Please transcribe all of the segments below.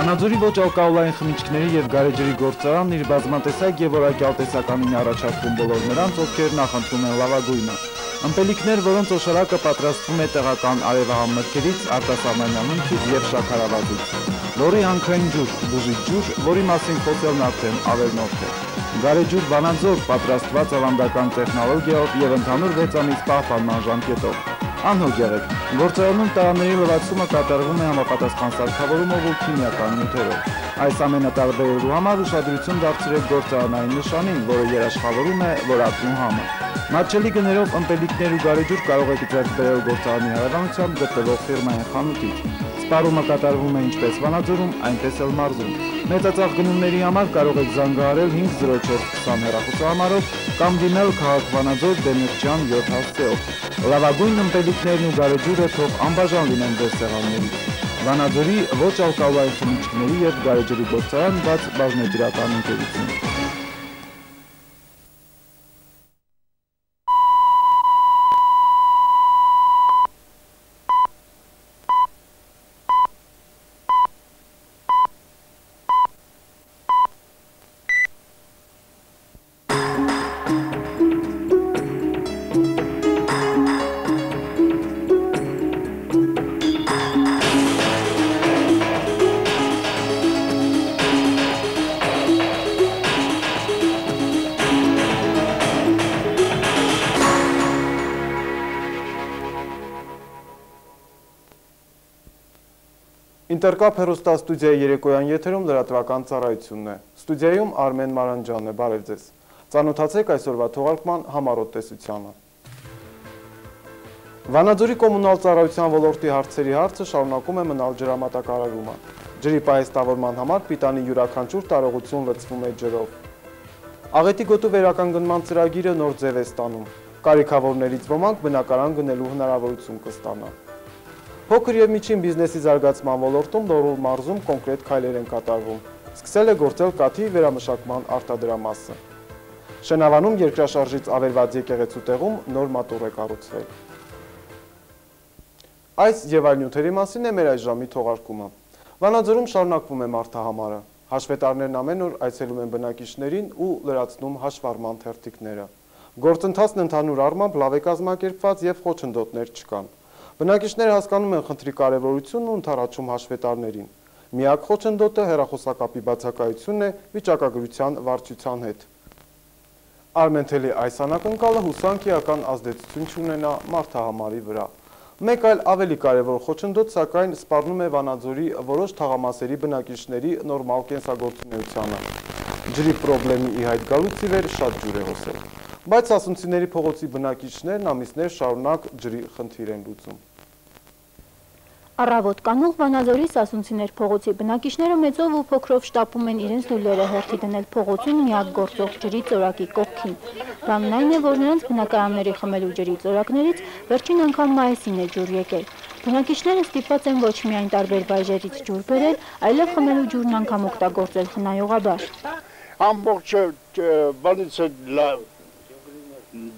Վանաձորի ոչ ալկոհոլային խմիչքների և գարեջրի գործարանն իր բազմատեսակ և որակյալ տեսականին առաջարկում բոլոր նրանց, ովքեր նախընտրում են լավագույնը։ Ըմպելիքներ, որոնց օշարակը պատրաստվում է տեղական արևահամ մրգերից, արտասահմանյան մնքից և շաքարավազից։ Լոռի հանքային ջուր, բուժիչ ջուր, որի մասին խոսելն արդեն ավելնորդ է։ Գարեջուր Վանաձոր, պատրաստված ավանդական տեխնոլոգիայով և ընդհանուր 6 ամիս պահպանման ժամկետով։ Անհոգ եղեք, գործարանում տարաների լվացումը կատարվում է համապատասխան սարքավորումով ու քիմիական նյութերով։ Այս ամենը տարբերելու համար ուշադրություն դարձրեք գործարանային նշանին, որը երաշխավորում է որակն ու համը։ Մատչելի գներով ըմպելիքներ ու գարեջուր կարող եք ձեռք բերել գործարանի հարևանությամբ գտնվող ֆիրմային խանութից։ Սպառումը կատարվում է ինչպես Վանաձորում, այնպես էլ մարզում։ Մեծածախ գնումների համար կարող եք զանգահարել 50420 հեռախոսահամարով կամ դիմել քաղաք Վանաձոր Դեմիրճյան 7 հասցեով։ Լավագույն ըմպելիքներն ու գարեջուրը թող անբաժան լինեն ձեր սեղաններից։ Վանաձորի ոչ ալկոհոլային խմիչքների և գարեջրի գործարան բաց բաժնետիրական ընկերություն։ Ինտերկապ հեռուստաստուդիայի երեկոյան եթերում լրատվական ծառայությունն է։ Ստուդիայում Արմեն Մանանջյանն է, բարև ձեզ։ Ծանոթացեք այսօրվա թողարկման համառոտ տեսությանը։ Վանաձորի կոմունալ ծառայության ոլորտի հարցերի հարցը շարունակում է մնալ ջրամատակարարումը։ Ջրի պահեստավորման համար պիտանի յուրաքանչյուր տարողություն լցվում է ջրով։ Աղետի գոտու վերականգնման ծրագիրը նոր ձև է ստանում։ Կարիքավորներից ոմանք բնակարան գնելու հնարավորություն կստանան։ Փոքր և միջին բիզնեսի զարգացման ոլորտում Լոռու մարզում կոնկրետ քայլեր են կատարվում։ Սկսել է գործել կաթի վերամշակման արտադրամասը։ Շենավանում երկրաշարժից ավերված եկեղեցու տեղում նոր մատուռ է կառուցվել։ Այս և այլ նյութերի մասին է մեր այս ժամի թողարկումը։ Վանաձորում շարունակվում է մարդահամարը։ Հաշվետարներն ամեն օր այցելում են բնակիչներին ու լրացնում հաշվառման թերթիկները։ Գործընթացն ընդհանուր առմամբ լավ է կազմակերպված և խոչընդոտներ չկան։ Բնակիչները հասկանում են խնդրի կարևորությունն ու ընդառաջում հաշվետարներին։ Միակ խոչընդոտը հեռախոսակապի բացակայությունն է վիճակագրության վարչության հետ։ Արմենթելի այս անակնկալը հուսանք էական ազդեցություն չունենա մարդահամարի վրա։ Մեկ այլ ավելի կարևոր խոչընդոտ սակայն սպառնում է Վանաձորի որոշ թաղամասերի բնակիչների նորմալ կենսագործունեությանը։ Ջրի պրոբլեմի ի հայտ գալուց ի վեր շատ ջուր է հոսել։ Բայց Սասունցիների փողոցի բնակիչներն ամիսներ շարունակ ջրի խնդիր են լուծում։ Առավոտ կանուղ Վանաձորի Սասունցիներ փողոցի բնակիչները մեծով ու փոքրով շտապում են իրենց լուլերը հերթի դնել փողոցում միակ գործող ջրի ծորակի կողքին։ Բանն այն է, որ նրանց բնակարանների խմելու ջրի ծորակներից վերջին անգամ մայիսին է ջուր եկել։ Բնակիչները ստիպված են ոչ միայն տարբեր վայրերից ջուր բերել, այլև խմելու ջուրն անգամ օգտագործել խնայողաբար։ Ամբողջ բանից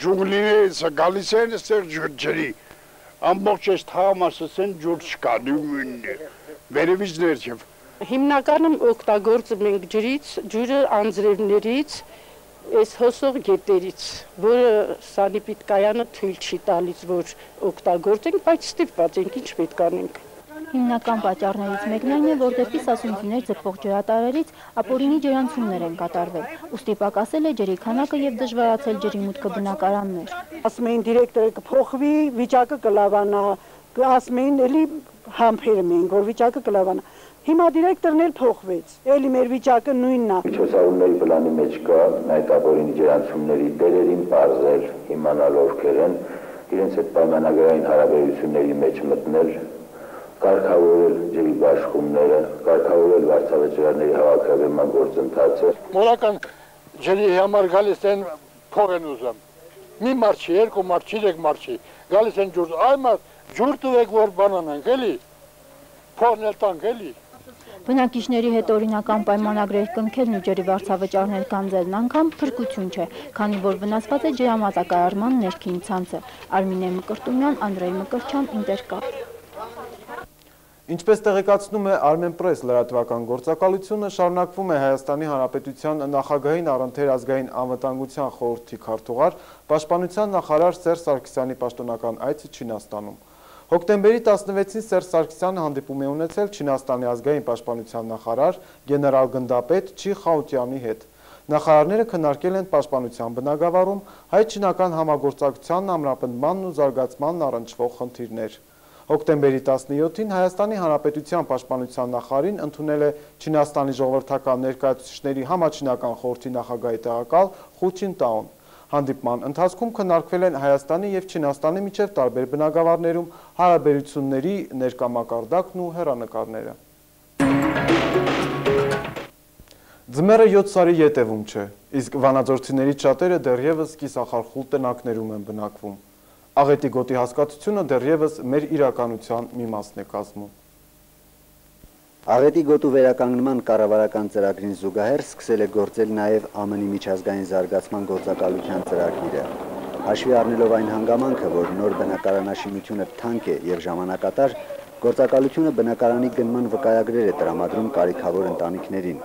ջունգլիներից գալիս են այստեղ ջրի։ Ամբողջ այս թաղամասից են ջուր չկա, վերևից ներքև։ Հիմնականում օգտագործում ենք ջուրը անձրևներից, այս հոսող գետերից, որը սանիտարկայանը թույլ չի տալիս, որ օգտագործենք, բայց ստիպված ենք, ինչ պետք անենք։ Հիմնական պատճառներից մեկն այն է, որ դեպի Սասունցիներ ձգվող ջրատարերից ապօրինի ջրանցումներ են կատարվել, ուստի պակասել է ջրի քանակը և դժվարացել ջրի մուտքը բնակարաններ։ Ասում էին դիրեկտորը կփոխվի, վիճակը կլավանա, ասում էին էլի համբերում էին, որ վիճակը կլավանա։ Հիմա դիրեկտորն էլ փոխվեց, էլի մեր վիճակը նույնն է։ Միջոցառումների պլանի մեջ կա այդ ապօրինի ջրանցումների դերերին բարձել, իմանալ ովքեր են, իրենց այդ պայմանագրային հարաբերությունների մեջ մտնել, կարգավորել ջրի բաշխումները, կարգավորել վարձավճարների հավաքագրման գործընթացը։ Մորական ջրի համար գալիս են փող են ուզում։ Մի մարդ չի, երկու մարդ չի, երեք մարդ չի, գալիս են ջուր, այ մարդ ջուր տվեք, որ բանանանք, էլի, փողն էլ տանք, էլի։ Բնակիչների հետ օրինական պայմանագրեր կնքելն ու ջրի վարձավճարներ գանձելն անգամ փրկություն չէ, քանի որ վնասված է ջրամատակարարման ներքին ցանցը։ Արմինե Մկրտումյան, Անդրեյ Մկրտչյան, Ինտերկապ։ Ինչպես տեղեկացնում է Armenpress լրատվական գործակալությունը, շարունակվում է Հայաստանի Հանրապետության նախագահին առընթեր ազգային անվտանգության խորհրդի քարտուղար, պաշտպանության նախարար Սերժ Սարգսյանի պաշտոնական այցը Չինաստանում։ Հոկտեմբերի 16-ին Սերժ Սարգսյանը հանդիպում է ունեցել Չինաստանի ազգային պաշտպանության նախարար գեներալ-գնդապետ Չի Խաուտյանի հետ։ Նախարարները քննարկել են պաշտպանության բնագավառում հայ-չինական համագործակցության ամրապնդմանն ու զարգացմանն առնչվող խնդիրներ։ Հոկտեմբերի 17-ին Հայաստանի Հանրապետության պաշտպանության նախարարին ընդունել է Չինաստանի ժողովրդական ներկայացուցիչների համաչինական խորհրդի նախագահի տեղակալ Խու Չինտաոն։ Հանդիպման ընթացքում քննարկվել են Հայաստանի և Չինաստանի միջև տարբեր բնագավառներում հարաբերությունների ներկա մակարդակն ու հեռանկարները։ Ձմեռը 7 սարի ետևում չէ, իսկ վանաձորցիներից շատերը դեռևս կիսախարխուլ տնակներում են բնակվում։ Աղետի գոտի հասկացությունը դեռևս մեր իրականության մի մասն է կազմում։ Աղետի գոտու վերականգնման կառավարական ծրագրին զուգահեռ սկսել է գործել նաև ԱՄՆ-ի միջազգային զարգացման գործակալության ծրագիրը։ Հաշվի առնելով այն հանգամանքը, որ նոր բնակարանաշինությունը թանկ է և ժամանակատար, գործակալությունը բնակարանի գնման վկայագրեր է տրամադրում կարիքավոր ընտանիքներին։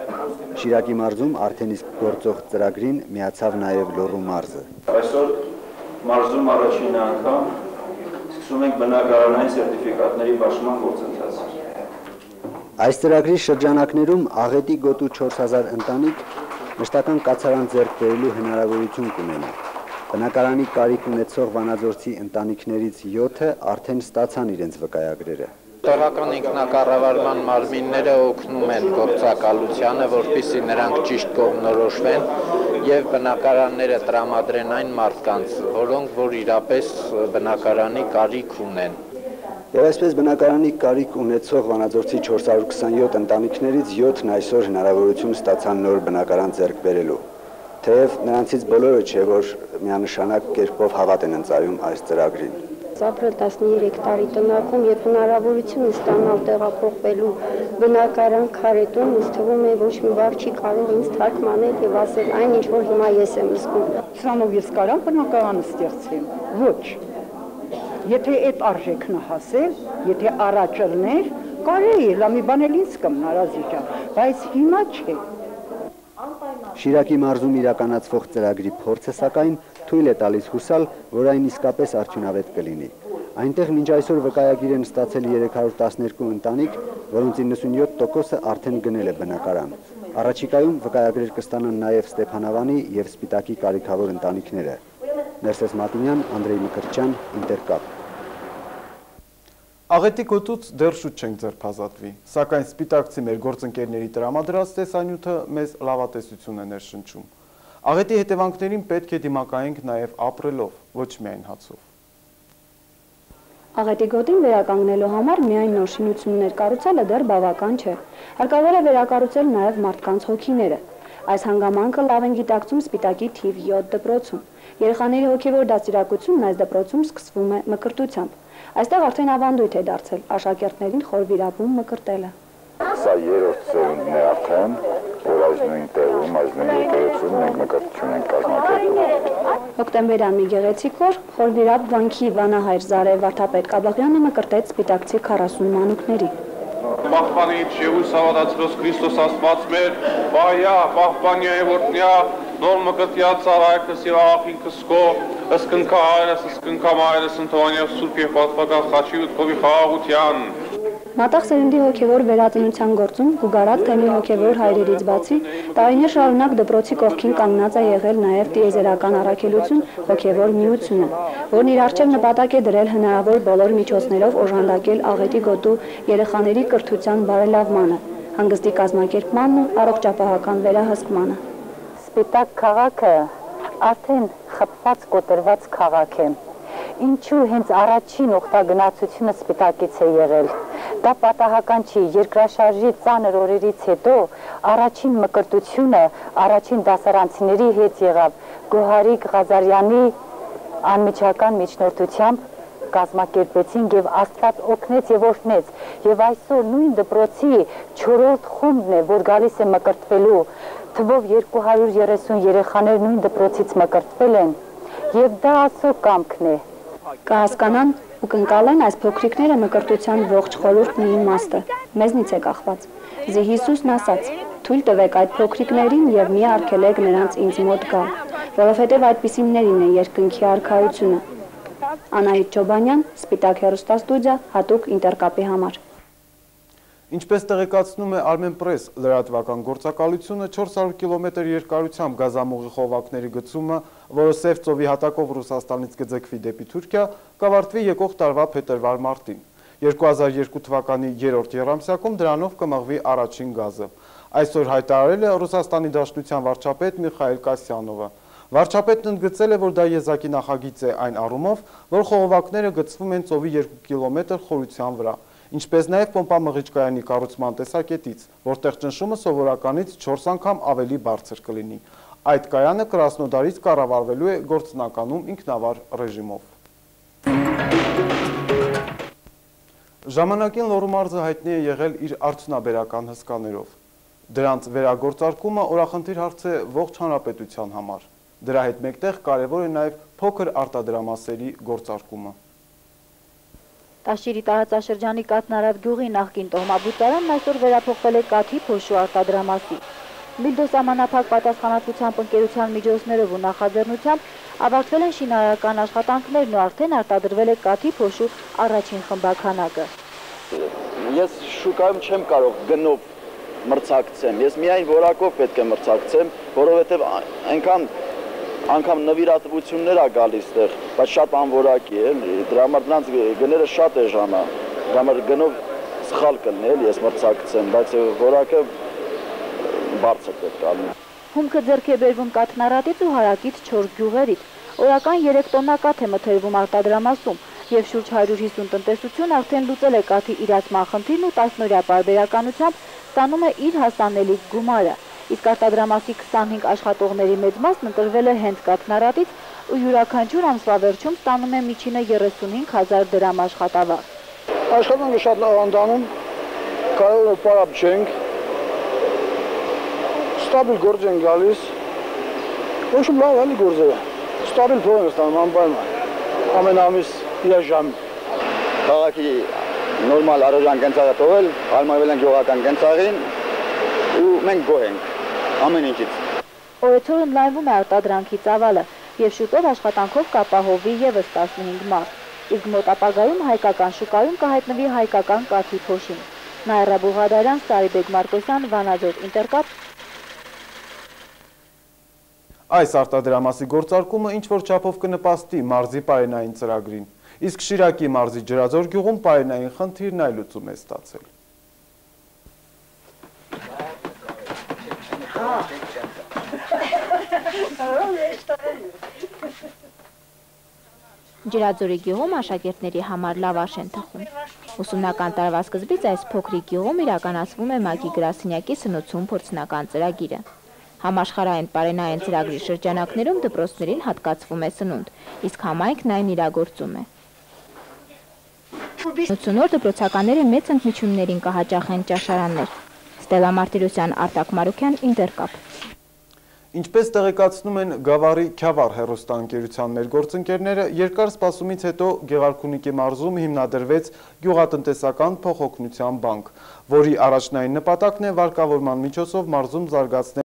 Շիրակի մարզում արդեն իսկ գործող ծրագրին միացավ նաև Լոռու մարզը։ Այսօր մարզում առաջին անգամ սկսում ենք բնակարանային սերտիֆիկատների բաշխման գործընթացը։ Այս ծրագրի շրջանակներում Աղետի գոտու 4000 ընտանիք մշտական կացարան ձեռք բերելու հնարավորություն կունենա։ Բնակարանի կարիք ունեցող վանաձորցի ընտանիքներից 7-ը արդեն ստացան իրենց վկայագրերը։ Տեղական ինքնակառավարման մարմինները օգնում են գործակալությանը, որպեսզի նրանք ճիշտ կողմնորոշվեն եւ բնակարանները տրամադրեն այն մարդկանց, որոնք որ իրապես բնակարանի կարիք ունեն։ Եվ այսպես բնակարանի կարիք ունեցող վանաձորցի 427 ընտանիքներից 7-ն այսօր հնարավորություն ստացան նոր բնակարան ձեռք բերելու։ Թեև նրանցից բոլորը չէ, որ միանշանակ կերպով հավատ են ընծայում այս ծրագրին։ Ապրել 13 տարի տնակում եւ հնարավորություն ստանալ տեղափոխվելու բնակարան քարետում, ինձ թվում է ոչ մի բառ չի կարող ինձ թարգմանել եւ ասել այն ինչ որ հիմա ես եմ զգում։ Սրանով ես կարամ բնակարանը ստեղծեմ։ Ոչ։ Եթե այդ արժեքն հասել, եթե առաջ ելներ, կարելի է մի բան էլ ինձ կմնարազի ջան, բայց հիմա չէ։ Շիրակի մարզում իրականացվող ծրագրի փորձը սակայն թույլ է տալիս հուսալ, որ այն իսկապես արդյունավետ կլինի։ Այնտեղ մինչ այսօր վկայագիր են ստացել 312 ընտանիք, որոնց 97%-ը արդեն գնել է բնակարան։ Առաջիկայում վկայագրեր կստանան նաև Ստեփանավանի եւ Սպիտակի կարիքավոր ընտանիքները։ Ներսես Մատինյան, Անդրեյ Մկրտչյան, Ինտերկապ։ Աղետի գոտուց դեռ շուտ չենք ձերբազատվի, սակայն սպիտակցի մեր գործընկերների տրամադրած տեսանյութը մեզ լավատեսություն է ներշնչում։ Աղետի հետևանքներին պետք է դիմակայենք նաև ապրելով, ոչ միայն հացով։ Աղետի գոտին վերականգնելու համար միայն նոր շինություններ կառուցելը դեռ բավական չէ։ Հարկավոր է վերակառուցել նաև մարդկանց հոգիները։ Այս հանգամանքը լավ են գիտակցում Սպիտակի թիվ 7 դպրոցում։ Երեխաների հոգևոր դաստիարակությունն այս դպրոցում սկսվում է մկրտությամբ։ Այստեղ արդեն ավանդույթ է դարձել աշակերտներին խորվիրապում մկրտելը։ Սա երրորդ սերունդն է արդեն, որ այս նույն տեղում, այս նույն եկեղեցում մենք մկրտություն ենք կազմակերպում։ Հոկտեմբերյան մի գեղեցիկ օր խորվիրապ վանքի վանահայր Զարե Վարդապետ Կաբաղյանը մկրտեց Սպիտակցի 40 մանուկների։ Պահպանիչ Եղուս Սավադացրոս Քրիստոս Աստված մեր, բայա, պահպանյա է որտնյա, նոր մկրտյա ծարայքը սիրաղախին կսկո, ըսկնկա հայրս, ըսկնկա մայրս, ընթովանյա սուրպ և պատվական խաչի ութկովի խաղաղության։ Մատաղ սերնդի հոգևոր վերածնության գործում Գուգարատ թեմի հոգևոր հայրերից բացի տարիներ շարունակ դպրոցի կողքին կանգնած է եղել նաև տիեզերական առաքելություն հոգևոր միությունը, որն իր առջև նպատակ է դրել հնարավոր բոլոր միջոցներով օժանդակել Աղետի գոտու երեխաների կրթության բարելավմանը, հանգստի կազմակերպմանն ու առողջապահական վերահսկմանը։ Սպիտակ քաղաքը արդեն խփված կոտրված քաղաք է։ Ինչու հենց առաջին օգտագնացությունը Սպիտակից է եղել։ Դա պատահական չի, երկրաշարժի ծանր օրերից հետո առաջին մկրտությունը առաջին դասարանցիների հետ եղավ Գոհարիկ Ղազարյանի անմիջական միջնորդությամբ կազմակերպեցին եւ Աստված օգնեց եւ օրհնեց եւ այսօր նույն դպրոցի 4-րդ խումբն է, որ գալիս է մկրտվելու, թվով 230 երեխաներ նույն դպրոցից մկրտվել են եւ դա Աստծո կամքն է։ Կհասկանան ու կընկալեն այս փոքրիկները մկրտության ողջ խորհուրդն ու իմաստը, մեզնից է կախված։ Զի Հիսուսն ասաց. «Թույլ տվեք այդ փոքրիկներին եւ մի արգելեք նրանց ինձ մոտ գալ, որովհետեւ այդպիսիններին է երկնքի արքայությունը»։ Անահիտ Չոբանյան, Սպիտակ հեռուստաստուդիա, հատուկ Ինտերկապի համար։ Ինչպես տեղեկացնում է Armenpress լրատվական գործակալությունը, 400 կիլոմետր երկարությամբ գազամուղի խողովակների գծումը, որը Սև ծովի հատակով Ռուսաստանից կձգվի դեպի Թուրքիա, կավարտվի եկող տարվա փետրվար-մարտին։ 2002 թվականի 3-րդ եռամսյակում դրանով կմղվի առաջին գազը։ Այսօր հայտարարել է Ռուսաստանի Դաշնության վարչապետ Միխայել Կասյանովը։ Վարչապետն ընդգծել է, որ դա եզակի նախագիծ է այն առումով, որ խողովակները գծվում են ծովի 2 կիլոմետր խորության վրա, ինչպես նաև պոմպամղիչկայանի կառուցման տեսակետից, որտեղ ճնշումը սովորականից 4 անգամ ավելի բարձր կլինի։ Այդ կայանը Կրասնոդարից կառավարվելու է գործնականում ինքնավար ռեժիմով։ Ժամանակին Լոռու մարզը հայտնի է եղել իր արդյունաբերական հսկաներով։ Դրանց վերագործարկումը օրախնդիր հարց է ողջ հանրապետության համար։ Դրա հետ մեկտեղ կարևոր է նաև փոքր արտադրամասերի գործարկումը։ Տաշիրի տարածաշրջանի Կաթնարավ գյուղի նախկին տոհմաբուծարանն այսօր վերափոխվել է կաթի փոշու արտադրամասի։ Միլդոս ամանափակ պատասխանատվությամբ ընկերության միջոցներով ու նախաձեռնությամբ ավարտվել են շինարարական աշխատանքներն ու արդեն արտադրվել է կաթի փոշու առաջին խմբաքանակը։ Ես շուկայում չեմ կարող գնով մրցակցեմ, ես միայն որակով պետք է մրցակցեմ, որովհետև այնքան անգամ նվիրատվություններ է գալիս տեղ, բայց շատ անորակ է, դրա համար դրանց գները շատ է ժամա, դրա համար գնով սխալ կլինի, ես մրցակցեմ, բայց որակը բարձր պետք է լինի։ Հումքը ձեռք է բերվում Կաթնարատից ու հարակից 4 գյուղերից։ Օրական 3 տոննա կաթ է մթերվում արտադրամասում, եւ շուրջ 150 տնտեսություն արդեն լուծել է կաթի իրացման խնդիրն ու 10-օրյա պարբերականությամբ ստանում է իր հասանելիք գումարը։ Իսկ արտադրամասի 25 աշխատողների մեծ մասն ընտրվել է հենց Կաթնարատից ու յուրաքանչյուր ամսվա վերջում ստանում է միջինը 35,000 դրամ աշխատավարձ։ Աշխատանքը շատ լավ անդանում, կարող է պարապ չենք, ստաբիլ գործ են գալիս, ոչ լավ էլի գործերը, ստաբիլ փող են ստանում անպայման, ամեն ամիս իր ժամ։ Քաղաքի նորմալ առօրյան կենցաղը տովել, հարմարվել են գյուղական կենցաղին ու մենք գոհ ենք ամեն ինչից։ Օրեցօր ընդլայնվում է արտադրանքի ծավալը եւ շուտով աշխատանքով կապահովվի եւս 15 մարդ։ Իսկ մոտ ապագայում հայկական շուկայում կհայտնվի հայկական կաթի փոշին։ Նաիրա Բուղադարյան, Սարիբեկ Մարկոսյան, Վանաձոր, Ինտերկապ։ Այս արտադրամասի գործարկումը ինչ-որ չափով կնպաստի մարզի պարենային ծրագրին, իսկ Շիրակի մարզի Ջրաձոր գյուղում պարենային խնդիրն այլ լուծում է ստացել։ Ջրաձորի գյուղում աշակերտների համար լավաշ են թխում։ Ուսումնական տարվա սկզբից այս փոքրիկ գյուղում իրականացվում է ՄԱԿ-ի գրասենյակի սնուցում փորձնական ծրագիրը։ Համաշխարհային պարենային ծրագրի շրջանակներում դպրոցներին հատկացվում է սնունդ, իսկ համայնքն այն իրագործում է։ 80 դպրոցականները մեծ ընդմիջումներին կհաճախեն ճաշարաններ։ Ստելա Մարտիրոսյան, Արտակ Մարուքյան, Ինտերկապ։ Ինչպես տեղեկացնում են Գավառի Քյավառ հեռուստաընկերության մեր գործընկերները, երկար սպասումից հետո Գեղարքունիքի մարզում հիմնադրվեց գյուղատնտեսական փոխօգնության բանկ, որի առաջնային նպատակն է վարկավորման միջոցով մարզում զարգացնել